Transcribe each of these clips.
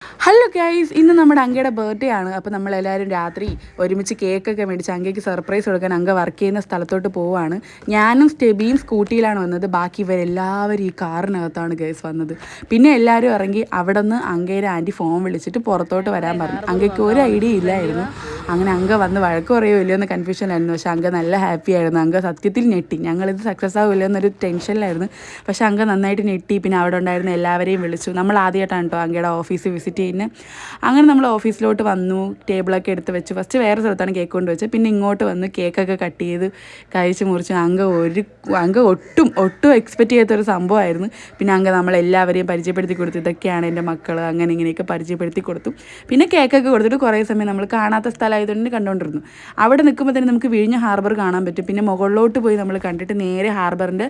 Hello guys, ഇന്ന് നമ്മുടെ അങ്കയുടെ birthday ആണ്. അപ്പോൾ നമ്മളെല്ലാവരും രാത്രി ഒരുമിച്ച് കേക്കൊക്കെ മേടിച്ച് അങ്കയ്ക്ക് സർപ്രൈസ് കൊടുക്കാൻ അങ്ക വർക്ക് ചെയ്യുന്ന സ്ഥലത്തോട്ട് പോവുകയാണ്. ഞാനും സ്റ്റെബിയും സ്കൂട്ടിയിലാണ് വന്നത്. ബാക്കി ഇവരെല്ലാവരും ഈ കാറിനകത്താണ് ഗൈസ് വന്നത്. പിന്നെ എല്ലാവരും ഇറങ്ങി അവിടെ നിന്ന് അങ്കയുടെ ആൻറ്റി ഫോൺ വിളിച്ചിട്ട് പുറത്തോട്ട് വരാൻ പറഞ്ഞു. അങ്കയ്ക്ക് ഒരു ഐഡിയ ഇല്ലായിരുന്നു. അങ്ങനെ അങ്ക വന്ന് വഴക്ക് പറയുമോ ഇല്ലയോ എന്ന് കൺഫ്യൂഷനിലായിരുന്നു. പക്ഷേ അങ്ക നല്ല ഹാപ്പി ആയിരുന്നു. അങ്ക സത്യത്തിൽ ഞെട്ടി. ഞങ്ങളിത് സക്സസ് ആവില്ല എന്നൊരു ടെൻഷനിലായിരുന്നു. പക്ഷേ അങ്ക നന്നായിട്ട് ഞെട്ടി. പിന്നെ അവിടെ ഉണ്ടായിരുന്ന എല്ലാവരെയും വിളിച്ചു. നമ്മൾ ആദ്യമായിട്ടാണ് കേട്ടോ അങ്കയുടെ ഓഫീസ് വിസിറ്റ് ചെയ്യുന്നത്. അങ്ങനെ നമ്മൾ ഓഫീസിലോട്ട് വന്നു, ടേബിളൊക്കെ എടുത്ത് വെച്ചു. ഫസ്റ്റ് വേറെ സ്ഥലത്താണ് കേക്ക് കൊണ്ട് വെച്ചത്. പിന്നെ ഇങ്ങോട്ട് വന്ന് കേക്കൊക്കെ കട്ട് ചെയ്ത് കഴിച്ച് മുറിച്ച് അങ്ക ഒട്ടും എക്സ്പെക്റ്റ് ചെയ്യാത്തൊരു സംഭവമായിരുന്നു. പിന്നെ അങ്ക നമ്മളെല്ലാവരെയും പരിചയപ്പെടുത്തി കൊടുത്തു. ഇതൊക്കെയാണ് എൻ്റെ മക്കൾ, അങ്ങനെ ഇങ്ങനെയൊക്കെ പരിചയപ്പെടുത്തി കൊടുത്തു. പിന്നെ കേക്കൊക്കെ കൊടുത്തിട്ട് കുറേ സമയം നമ്മൾ കാണാത്ത സ്ഥലമായതുകൊണ്ട് കണ്ടുകൊണ്ടിരുന്നു. അവിടെ നിൽക്കുമ്പോൾ തന്നെ നമുക്ക് വിഴിഞ്ഞ ഹാർബർ കാണാൻ പറ്റും. പിന്നെ മുകളിലോട്ട് പോയി നമ്മൾ കണ്ടിട്ട് നേരെ ഹാർബറിൻ്റെ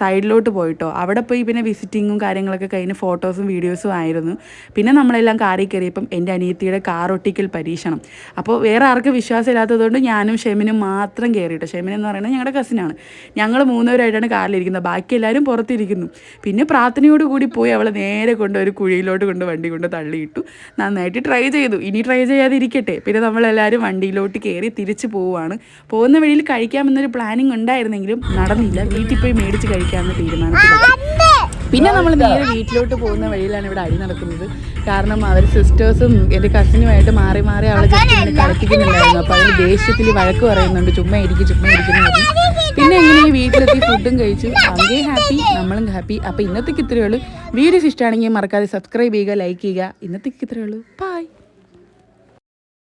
സൈഡിലോട്ട് പോയിട്ടോ. അവിടെ പോയി പിന്നെ വിസിറ്റിങ്ങും കാര്യങ്ങളൊക്കെ കഴിഞ്ഞ് ഫോട്ടോസും വീഡിയോസും ആയിരുന്നു. പിന്നെ നമ്മളെല്ലാം കാറിൽ കയറിയപ്പം എൻ്റെ അനിയത്തിയുടെ കാർ ഒട്ടിക്കൽ പരീക്ഷണം. അപ്പോൾ വേറെ ആർക്കും വിശ്വാസമില്ലാത്തതുകൊണ്ട് ഞാനും ഷെമിനും മാത്രം കയറിയിട്ടോ. ഷെമിൻ എന്ന് പറയുന്നത് ഞങ്ങളുടെ കസിനാണ്. ഞങ്ങൾ മൂന്നുപേരായിട്ടാണ് കാറിലിരിക്കുന്നത്. ബാക്കി എല്ലാവരും പുറത്തിരിക്കുന്നു. പിന്നെ പ്രാർത്ഥനയോട് കൂടി പോയി അവൾ നേരെ കൊണ്ട് ഒരു കുഴിയിലോട്ട് വണ്ടി കൊണ്ട് തള്ളിയിട്ടു. നന്നായിട്ട് ട്രൈ ചെയ്തു. ഇനി ട്രൈ ചെയ്യാതിരിക്കട്ടെ. പിന്നെ നമ്മളെല്ലാവരും വണ്ടിയിലോട്ട് കയറി തിരിച്ച് പോവുകയാണ്. പോകുന്ന വഴിയിൽ കഴിക്കാമെന്നൊരു പ്ലാനിങ് ഉണ്ടായിരുന്നെങ്കിലും നടന്നില്ല. വീട്ടിൽ പോയി മേടിച്ച് കഴിക്കാമെന്ന് തീരുമാനിച്ചത്. പിന്നെ നമ്മൾ നേരെ വീട്ടിലോട്ട് പോകുന്ന വഴിയിലാണ് ഇവിടെ അടി നടക്കുന്നത്. കാരണം അവർ സിസ്റ്റേഴ്സും എൻ്റെ കസിനുമായിട്ട് മാറി അവളെ ജസ്റ്റ് ഇങ്ങനെ കളിപ്പിക്കുന്നുണ്ടായിരുന്നു. അപ്പോൾ അതിന് ദേഷ്യത്തിൽ വഴക്ക് പറയുന്നുണ്ട്, ചുമ്മാ ഇരിക്കുന്നു പറഞ്ഞു. പിന്നെ എങ്ങനെ വീട്ടിലെത്തി ഫുഡും കഴിച്ചു. അങ്കയും ഹാപ്പി, നമ്മളും ഹാപ്പി. അപ്പോൾ ഇന്നത്തേക്ക് ഇത്രയേ ഉള്ളൂ. വീഡിയോസ് ഇഷ്ടമാണെങ്കിൽ മറക്കാതെ സബ്സ്ക്രൈബ് ചെയ്യുക, ലൈക്ക് ചെയ്യുക. ഇന്നത്തേക്ക് ഇത്രയേ ഉള്ളൂ. ബൈ.